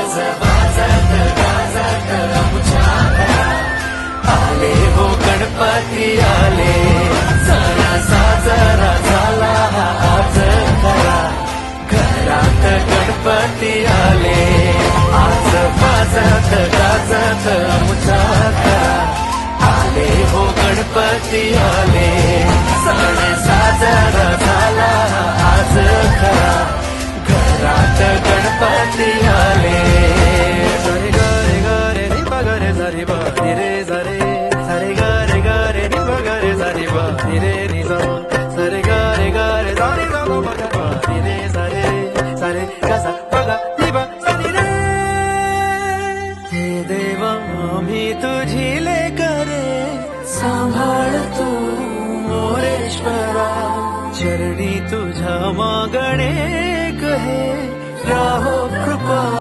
वाज वाजत गाजत आमच्या घरात आले हो गणपती आले सणा साजरा झाला हा आज खरा घरात गणपती आले आज वाजत गाजत आमच्या घरात आले हो गणपती आले सण साजरा झाला आज खरा घरात गणपती आले सरे गरे गरे रे बगरे सरे बरे रे सरे सरे गरे गरे रे बगरे सरे बरे रे रे सरे गरे गरे सरे गो बगरे रे सरे सरे कसा बगा दिवा सरे रे हे देवा आम्ही तुझी लेकरे सांभाळ तू मोरेश्वरा चरणी तुझ्या मागणे